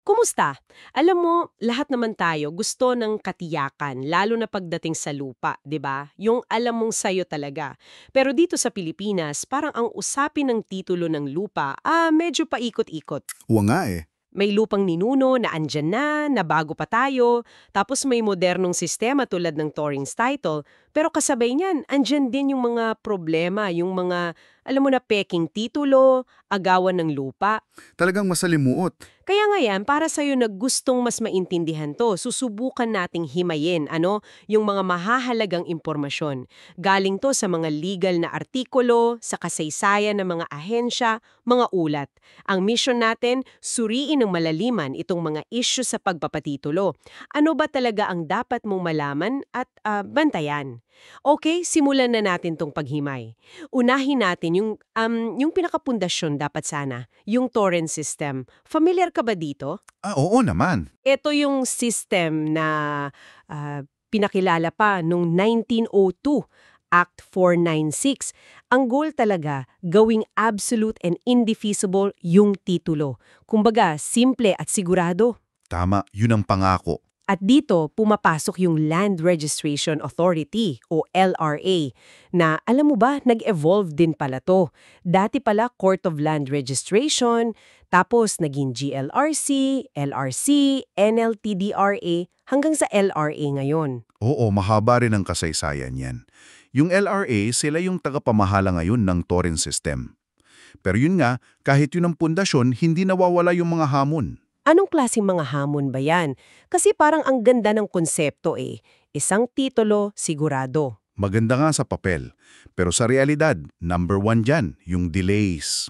Kumusta? Alam mo, lahat naman tayo gusto ng katiyakan, lalo na pagdating sa lupa, 'di ba? Yung alam mong sayo talaga. Pero dito sa Pilipinas, parang ang usapin ng titulo ng lupa, medyo paikot-ikot. Oo nga eh. May lupang ninuno na andyan na bago pa tayo, tapos may modernong sistema tulad ng Torrens title, pero kasabay niyan, andyan din yung mga problema, yung mga, alam mo na, peking titulo, agawan ng lupa. Talagang masalimuot. Kaya nga yan, para sa'yo na gustong mas maintindihan to, susubukan nating himayin, yung mga mahahalagang impormasyon. Galing to sa mga legal na artikulo, sa kasaysayan ng mga ahensya, mga ulat. Ang mission natin, suriin ng malaliman itong mga issue sa pagpapatitulo. Ano ba talaga ang dapat mong malaman at bantayan? Okay, simulan na natin tong paghimay. Unahin natin yung pinakapundasyon dapat sana, yung torrent system. Familiar ka ba dito? Oo naman. Ito yung system na pinakilala pa noong 1902, Act 496. Ang goal talaga, gawing absolute and indefeasible yung titulo. Kumbaga, simple at sigurado. Tama, yun ang pangako. At dito, pumapasok yung Land Registration Authority o LRA na alam mo ba, nag-evolve din pala to. Dati pala Court of Land Registration, tapos naging GLRC, LRC, NLTDRA, hanggang sa LRA ngayon. Oo, mahaba rin ang kasaysayan yan. Yung LRA, sila yung tagapamahala ngayon ng torrent system. Pero yun nga, kahit yun ang pundasyon, hindi nawawala yung mga hamon. Anong klaseng mga hamon ba yan? Kasi parang ang ganda ng konsepto eh. Isang titulo, sigurado. Maganda nga sa papel. Pero sa realidad, number one dyan, yung delays.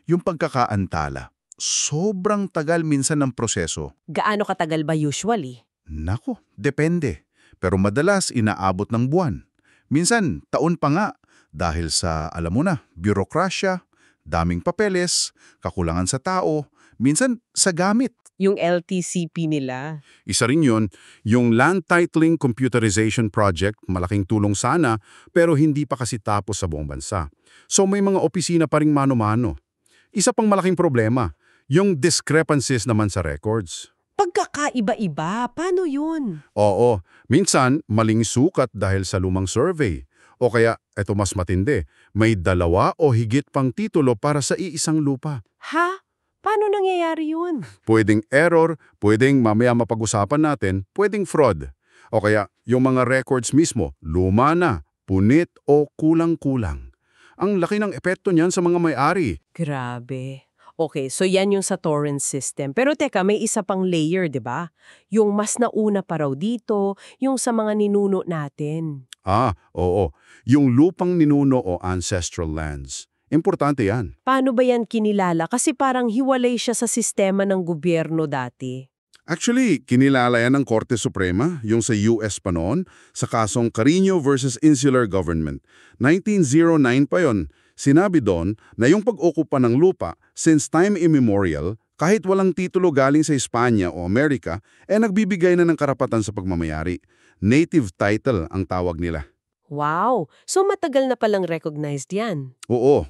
Yung pagkakaantala. Sobrang tagal minsan ng proseso. Gaano katagal ba usually? Nako, depende. Pero madalas inaabot ng buwan. Minsan, taon pa nga. Dahil sa, alam mo na, bürokrasya, daming papeles, kakulangan sa tao, minsan sa gamit. Yung LTCP nila. Isa rin yun, yung Land Titling Computerization Project, malaking tulong sana, pero hindi pa kasi tapos sa buong bansa. So may mga opisina pa ring mano-mano. Isa pang malaking problema, yung discrepancies naman sa records. Pagkakaiba-iba, paano yun? Oo, minsan maling sukat dahil sa lumang survey. O kaya, eto mas matindi, may dalawa o higit pang titulo para sa iisang lupa. Ha? Paano nangyayari yun? Pwedeng error, pwedeng mamaya mapag-usapan natin, pwedeng fraud. O kaya, yung mga records mismo, luma na, punit o kulang-kulang. Ang laki ng epekto niyan sa mga may-ari. Grabe. Okay, so yan yung sa torrent system. Pero teka, may isa pang layer, di ba? Yung mas nauna pa raw dito, yung sa mga ninuno natin. Oo. Yung lupang ninuno o ancestral lands. Importante yan. Paano ba yan kinilala? Kasi parang hiwalay siya sa sistema ng gobyerno dati. Actually, kinilala yan ng Korte Suprema, yung sa US pa noon, sa kasong Carreño versus Insular Government. 1909 pa yon. Sinabi doon na yung pag-okupa ng lupa, since time immemorial, kahit walang titulo galing sa Espanya o Amerika, nagbibigay na ng karapatan sa pagmamayari. Native title ang tawag nila. Wow! So matagal na palang recognized yan. Oo.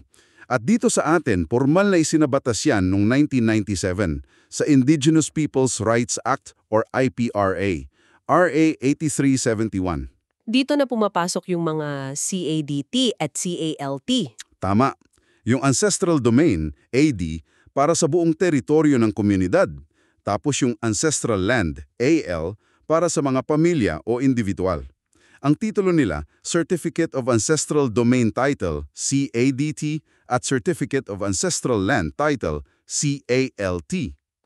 At dito sa atin, formal na isinabatas yan noong 1997 sa Indigenous Peoples' Rights Act or IPRA, RA 8371. Dito na pumapasok yung mga CADT at CALT. Tama. Yung ancestral domain, AD, para sa buong teritoryo ng komunidad. Tapos yung ancestral land, AL, para sa mga pamilya o individual. Ang titulo nila, Certificate of Ancestral Domain Title, CADT, at Certificate of Ancestral Land Title, CALT.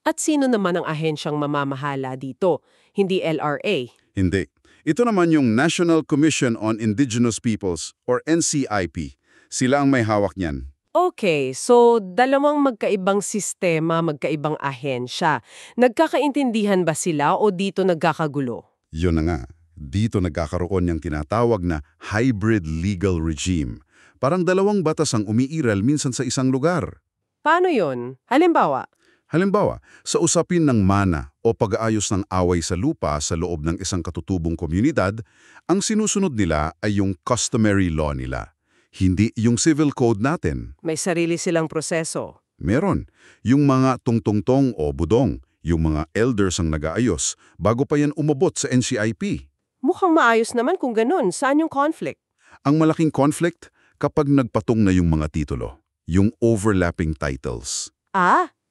At sino naman ang ahensyang mamamahala dito? Hindi LRA. Hindi. Ito naman yung National Commission on Indigenous Peoples or NCIP. Sila ang may hawak niyan. Okay, so dalawang magkaibang sistema, magkaibang ahensya. Nagkakaintindihan ba sila o dito nagkakagulo? Yun na nga. Dito nagkakaroon yung tinatawag na hybrid legal regime. Parang dalawang batas ang umiiral minsan sa isang lugar. Paano yon? Halimbawa? Halimbawa, sa usapin ng mana o pag-aayos ng away sa lupa sa loob ng isang katutubong komunidad, ang sinusunod nila ay yung customary law nila. Hindi yung civil code natin. May sarili silang proseso. Meron. Yung mga tungtungtong o budong, Yung mga elders ang nag-aayos bago pa yan umabot sa NCIP. Mukhang maayos naman kung ganun. Saan yung conflict? Ang malaking conflict kapag nagpatong na yung mga titulo, yung overlapping titles.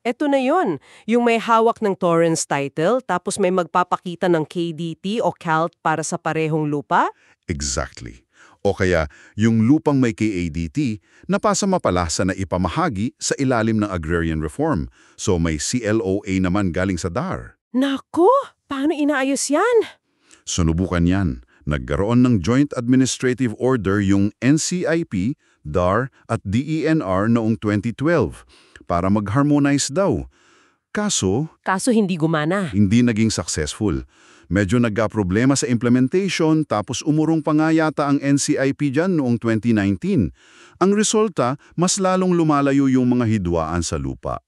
Eto na yun. Yung may hawak ng Torrens title tapos may magpapakita ng KDT o CALT para sa parehong lupa? Exactly. O kaya, yung lupang may KADT, napasa mapalasa na ipamahagi sa ilalim ng agrarian reform. So may CLOA naman galing sa DAR. Nako! Paano inaayos yan? Sunubukan yan. Nagkaroon ng Joint Administrative Order yung NCIP, DAR at DENR noong 2012 para mag-harmonize daw. Kaso Hindi gumana. hindi naging successful. Medyo nagka-problema sa implementation tapos umurong pa nga yata ang NCIP dyan noong 2019. Ang resulta, mas lalong lumalayo yung mga hidwaan sa lupa.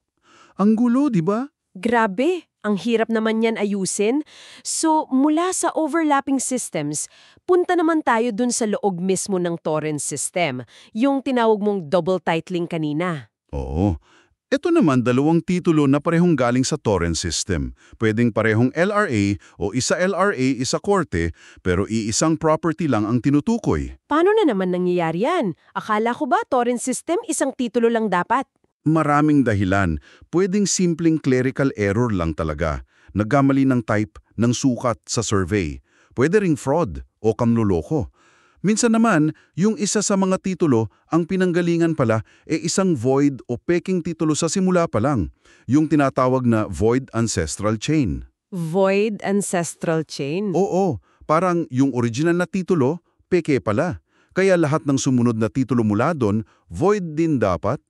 Ang gulo, di ba? Grabe! Ang hirap naman yan ayusin. So, mula sa overlapping systems, punta naman tayo dun sa loob mismo ng Torrens system, yung tinawag mong double titling kanina. Oo. Ito naman dalawang titulo na parehong galing sa Torrens system. Pwedeng parehong LRA o isa LRA, isa korte, pero iisang property lang ang tinutukoy. Paano na naman nangyayari yan? Akala ko ba Torrens system isang titulo lang dapat? Maraming dahilan. Pwedeng simpleng clerical error lang talaga. Nagkamali ng type, ng sukat sa survey. Pwede ring fraud o kamloloko. Minsan naman, yung isa sa mga titulo, ang pinanggalingan pala isang void o peking titulo sa simula pa lang. Yung tinatawag na void ancestral chain. Void ancestral chain? Oo, parang yung original na titulo, peke pala. Kaya lahat ng sumunod na titulo mula doon, void din dapat.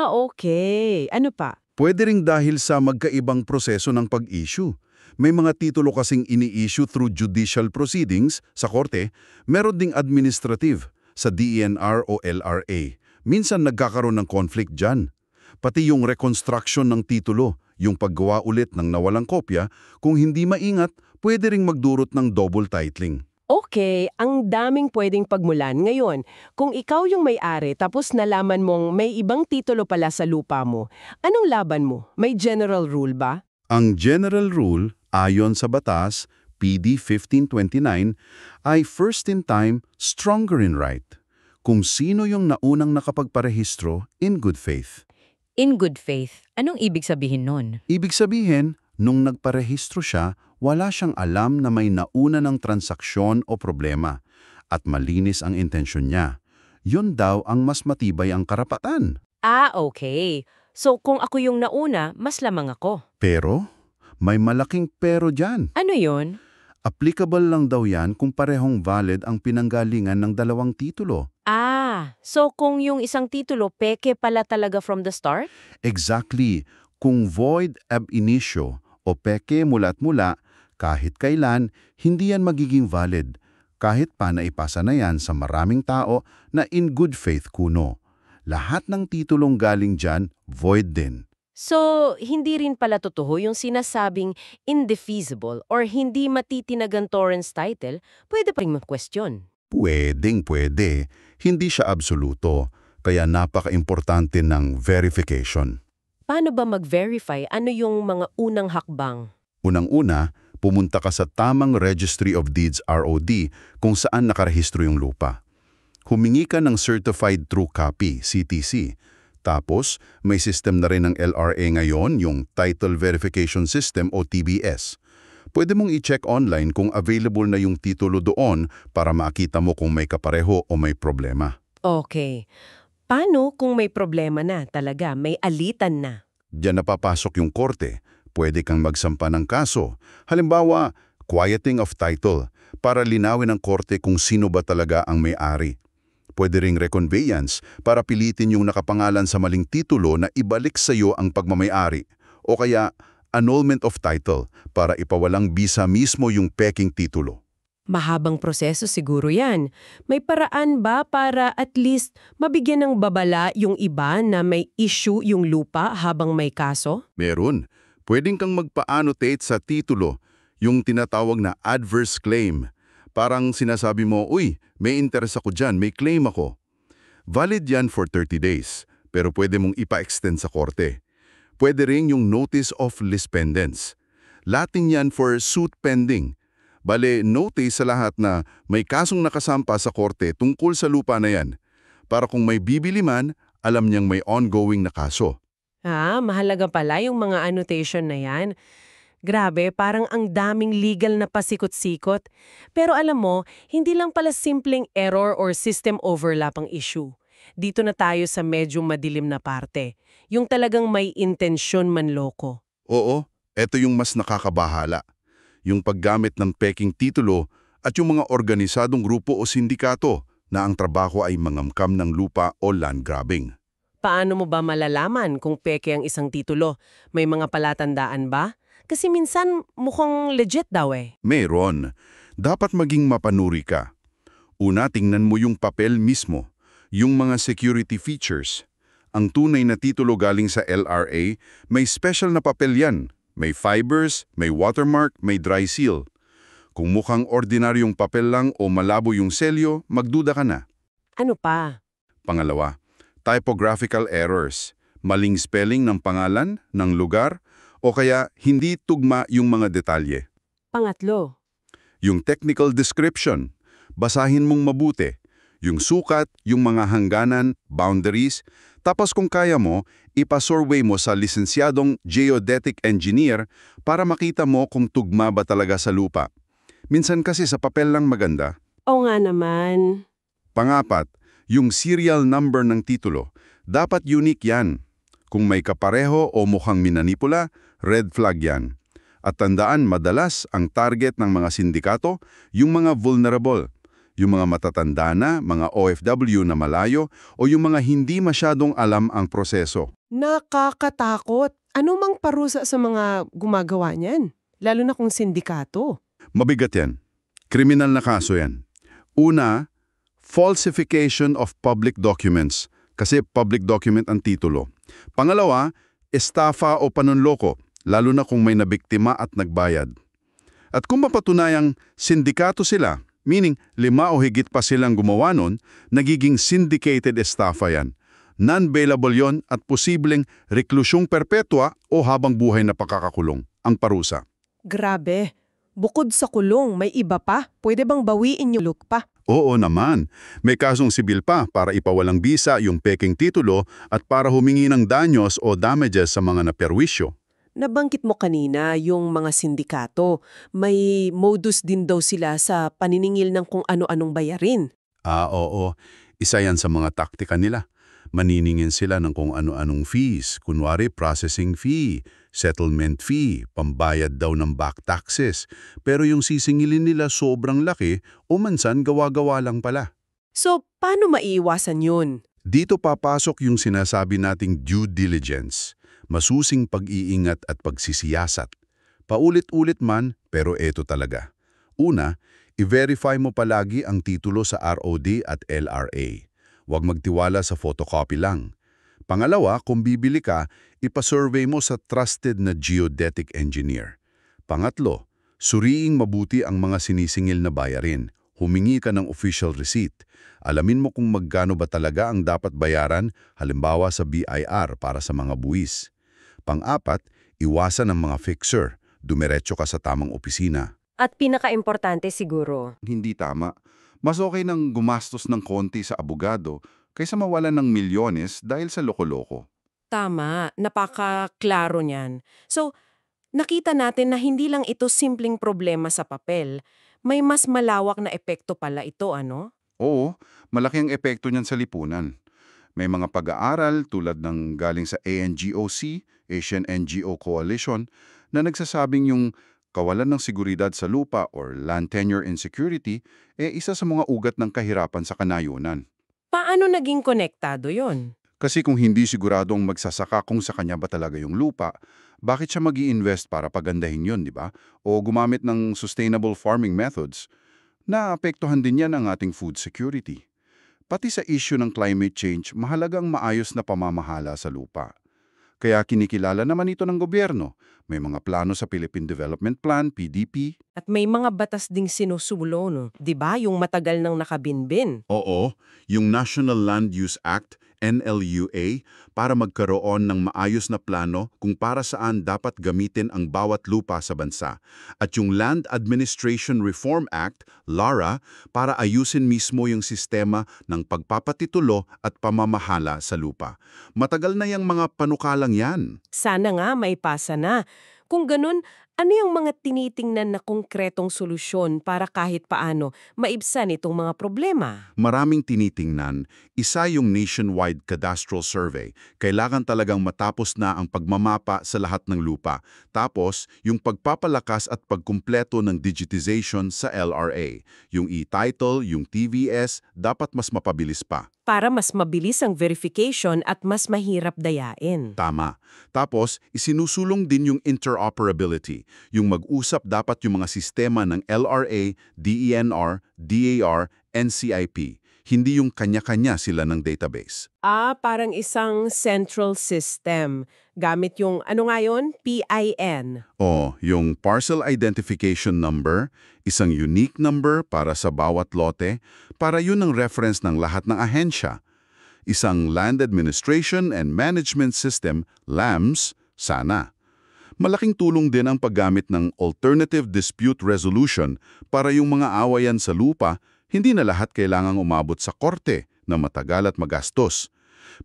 Okay. Ano pa? Pwede ring dahil sa magkaibang proseso ng pag-issue. May mga titulo kasing ini-issue through judicial proceedings sa korte, meron ding administrative sa DENR o LRA. Minsan nagkakaroon ng conflict dyan. Pati yung reconstruction ng titulo, yung paggawa ulit ng nawalang kopya, kung hindi maingat, pwede ring magdurot ng double titling. Okay, ang daming pwedeng pagmulan. Ngayon, kung ikaw yung may-ari tapos nalaman mong may ibang titulo pala sa lupa mo, anong laban mo? May general rule ba? Ang general rule, ayon sa batas, PD 1529, ay first in time, stronger in right. Kung sino yung naunang nakapagparehistro in good faith. In good faith, anong ibig sabihin nun? Ibig sabihin, nung nagparehistro siya, wala siyang alam na may nauna ng transaksyon o problema at malinis ang intensyon niya. Yun daw ang mas matibay ang karapatan. Okay. So kung ako yung nauna, mas lamang ako. Pero, may malaking pero dyan. Ano yon? Applicable lang daw yan kung parehong valid ang pinanggalingan ng dalawang titulo. So kung yung isang titulo peke pala talaga from the start? Exactly. Kung void ab initio o peke mula't mula, kahit kailan, hindi yan magiging valid. Kahit pa naipasa na yan sa maraming tao na in good faith kuno. Lahat ng titulong galing dyan, void din. So, hindi rin pala totoo yung sinasabing indefeasible or hindi matitinagang Torrens title, pwede pa rin mag-question. Pwede. Hindi siya absoluto. Kaya napaka-importante ng verification. Paano ba mag-verify? Ano yung mga unang hakbang? Unang-una, pumunta ka sa tamang Registry of Deeds ROD kung saan nakarehistro yung lupa. Humingi ka ng Certified True Copy, CTC. Tapos, may system na rin ng LRA ngayon, yung Title Verification System o TVS. Pwede mong i-check online kung available na yung titulo doon para makita mo kung may kapareho o may problema. Okay. Paano kung may problema na talaga, may alitan na? Diyan napapasok yung korte. Pwede kang magsampa ng kaso. Halimbawa, quieting of title para linawin ng korte kung sino ba talaga ang may-ari. Pwede ring reconveyance para pilitin yung nakapangalan sa maling titulo na ibalik sa iyo ang pagmamay-ari. O kaya annulment of title para ipawalang bisa mismo yung peking titulo. Mahabang proseso siguro yan. May paraan ba para at least mabigyan ng babala yung iba na may issue yung lupa habang may kaso? Meron. Pwedeng kang magpa-annotate sa titulo, yung tinatawag na adverse claim. Parang sinasabi mo, uy, may interest ako dyan, may claim ako. Valid yan for 30 days, pero pwede mong ipa-extend sa korte. Pwede rin yung Notice of Lispendence. Latin yan for suit pending. Bale, notice sa lahat na may kasong nakasampa sa korte tungkol sa lupa na yan. Para kung may bibili man, alam niyang may ongoing na kaso. Mahalaga pala yung mga annotation na yan. Grabe, parang ang daming legal na pasikot-sikot. Pero alam mo, hindi lang pala simpleng error or system overlap ang issue. Dito na tayo sa medyo madilim na parte. Yung talagang may intensyon manloko. Oo, eto yung mas nakakabahala. Yung paggamit ng peking titulo at yung mga organisadong grupo o sindikato na ang trabaho ay mangamkam ng lupa o land grabbing. Paano mo ba malalaman kung peke ang isang titulo? May mga palatandaan ba? Kasi minsan mukhang legit daw eh. Meron. Dapat maging mapanuri ka. Una, tingnan mo yung papel mismo, yung mga security features. Ang tunay na titulo galing sa LRA, may special na papel yan. May fibers, may watermark, may dry seal. Kung mukhang ordinaryong papel lang o malabo yung selyo, magduda ka na. Ano pa? Pangalawa, typographical errors. Maling spelling ng pangalan, ng lugar, o kaya hindi tugma yung mga detalye. Pangatlo. Yung technical description, basahin mong mabuti. Yung sukat, yung mga hangganan, boundaries, tapos kung kaya mo, ipasurvey mo sa lisensyadong geodetic engineer para makita mo kung tugma ba talaga sa lupa. Minsan kasi sa papel lang maganda. Oo nga naman. Pangapat, yung serial number ng titulo. Dapat unique yan. Kung may kapareho o mukhang minanipula, red flag yan. At tandaan, madalas ang target ng mga sindikato, yung mga vulnerable. Yung mga matatanda na, mga OFW na malayo, o yung mga hindi masyadong alam ang proseso. Nakakatakot. Ano mang parusa sa mga gumagawa niyan? Lalo na kung sindikato. Mabigat yan. Kriminal na kaso yan. Una, falsification of public documents, kasi public document ang titulo. Pangalawa, estafa o panunloko, lalo na kung may nabiktima at nagbayad. At kung mapatunayang sindikato sila, meaning 5 o higit pa silang gumawa nun, nagiging syndicated estafa yan. Non-bailable yon at posibleng reklusyong perpetua o habang buhay na pakakakulong ang parusa. Grabe. Bukod sa kulong, may iba pa? Pwede bang bawiin yung look pa? Oo naman. May kasong sibil pa para ipawalang bisa yung peking titulo at para humingi ng danyos o damages sa mga naperwisyo. Nabanggit mo kanina yung mga sindikato. May modus din daw sila sa paniningil ng kung ano-anong bayarin. Oo. Isa yan sa mga taktika nila. Maniningin sila ng kung ano-anong fees, kunwari processing fee, settlement fee, pambayad daw ng back taxes. Pero yung sisingilin nila sobrang laki o mansan gawa-gawa lang pala. So, paano maiiwasan yun? Dito papasok yung sinasabi nating due diligence, masusing pag-iingat at pagsisiyasat. Paulit-ulit man, pero eto talaga. Una, i-verify mo palagi ang titulo sa ROD at LRA. Huwag magtiwala sa photocopy lang. Pangalawa, kung bibili ka, ipasurvey mo sa trusted na geodetic engineer. Pangatlo, suriing mabuti ang mga sinisingil na bayarin. Humingi ka ng official receipt. Alamin mo kung magkano ba talaga ang dapat bayaran, halimbawa sa BIR para sa mga buwis. Pang-apat, iwasan ang mga fixer. Dumiretso ka sa tamang opisina. At pinaka-importante siguro, Hindi tama. Mas okay nang gumastos ng konti sa abogado kaysa mawalan ng milyones dahil sa loko-loko. Tama, napaka-klaro niyan. So, nakita natin na hindi lang ito simpleng problema sa papel. May mas malawak na epekto pala ito, ano? Oo, malaki ang epekto niyan sa lipunan. May mga pag-aaral tulad ng galing sa ANGOC, Asian NGO Coalition, na nagsasabing yung kawalan ng seguridad sa lupa or land tenure insecurity isa sa mga ugat ng kahirapan sa kanayunan. Paano naging konektado yon? Kasi kung hindi siguradong magsasaka kung sa kanya ba talaga yung lupa, bakit siya mag-i-invest para pagandahin yun, di ba? O gumamit ng sustainable farming methods, naapektuhan din yan ang ating food security. Pati sa issue ng climate change, mahalagang maayos na pamamahala sa lupa. Kaya kinikilala naman ito ng gobyerno. May mga plano sa Philippine Development Plan, PDP. At may mga batas ding sinusulo, no? 'Di ba? Yung matagal nang nakabinbin. Oo, yung National Land Use Act, NLUA para magkaroon ng maayos na plano kung para saan dapat gamitin ang bawat lupa sa bansa. At yung Land Administration Reform Act, LARA, para ayusin mismo yung sistema ng pagpapatitulo at pamamahala sa lupa. Matagal na yung mga panukalang yan. Sana nga may pasa na. Kung ganun, ano yung mga tinitingnan na konkretong solusyon para kahit paano maibsan itong mga problema? Maraming tinitingnan, isa yung nationwide cadastral survey. Kailangan talagang matapos na ang pagmamapa sa lahat ng lupa. Tapos, yung pagpapalakas at pagkumpleto ng digitization sa LRA. Yung e-title, yung TVS, dapat mas mapabilis pa. Para mas mabilis ang verification at mas mahirap dayain. Tama. Tapos, isinusulong din yung interoperability. Yung mag-usap dapat yung mga sistema ng LRA, DENR, DAR, NCIP. Hindi yung kanya-kanya sila ng database. Parang isang central system. Gamit yung, ano nga yun? PIN. O, yung Parcel Identification Number, isang unique number para sa bawat lote, para yun ang reference ng lahat ng ahensya. Isang Land Administration and Management System, LAMS, sana. Malaking tulong din ang paggamit ng Alternative Dispute Resolution para yung mga awayan sa lupa, hindi na lahat kailangang umabot sa korte na matagal at magastos.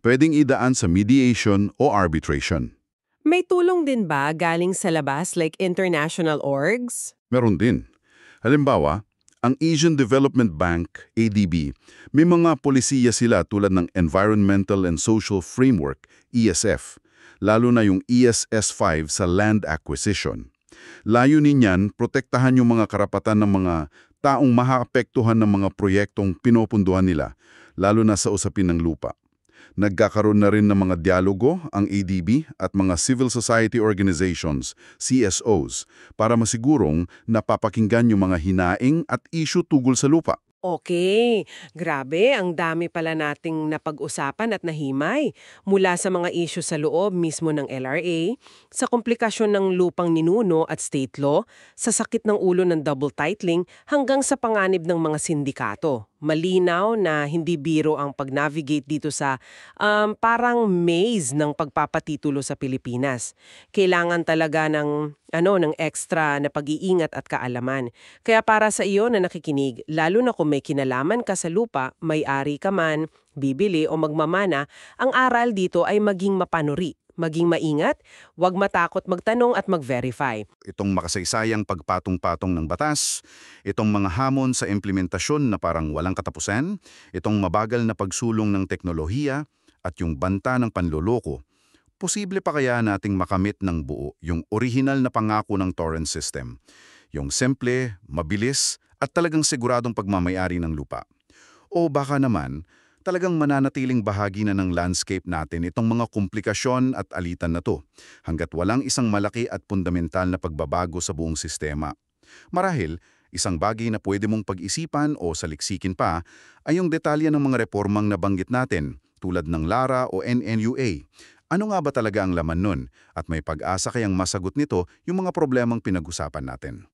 Pwedeng idaan sa mediation o arbitration. May tulong din ba galing sa labas like international orgs? Meron din. Halimbawa, ang Asian Development Bank, ADB, may mga polisiya sila tulad ng Environmental and Social Framework, ESF, lalo na yung ESS5 sa land acquisition. Layunin niyan, protektahan yung mga karapatan ng mga taong mahaapektuhan ng mga proyektong pinopunduhan nila, lalo na sa usapin ng lupa. Nagkakaroon na rin ng mga dialogo ang ADB at mga civil society organizations, CSOs, para masigurong napapakinggan yung mga hinaing at issue tungkol sa lupa. Okay, grabe, ang dami pala nating napag-usapan at nahimay. Mula sa mga issue sa loob mismo ng LRA, sa komplikasyon ng lupang ninuno at state law, sa sakit ng ulo ng double titling, hanggang sa panganib ng mga sindikato. Malinaw na hindi biro ang pag-navigate dito sa parang maze ng pagpapatitulo sa Pilipinas. Kailangan talaga ng extra na pag-iingat at kaalaman. Kaya para sa iyo na nakikinig, lalo na kung may kinalaman ka sa lupa, may-ari ka man, bibili o magmamana, ang aral dito ay maging mapanuri. Maging maingat, huwag matakot magtanong at mag-verify. Itong makasaysayang pagpatong-patong ng batas, itong mga hamon sa implementasyon na parang walang katapusan, itong mabagal na pagsulong ng teknolohiya, at yung banta ng panloloko, posible pa kaya nating makamit ng buo yung orihinal na pangako ng torrent system? Yung simple, mabilis, at talagang siguradong pagmamayari ng lupa. O baka naman, talagang mananatiling bahagi na ng landscape natin itong mga komplikasyon at alitan na to, hanggat walang isang malaki at fundamental na pagbabago sa buong sistema. Marahil, isang bagay na pwede mong pag-isipan o saliksikin pa ay yung detalye ng mga reformang nabanggit natin, tulad ng LARA o NNUA. Ano nga ba talaga ang laman nun? At may pag-asa kayang masagot nito yung mga problemang pinag-usapan natin?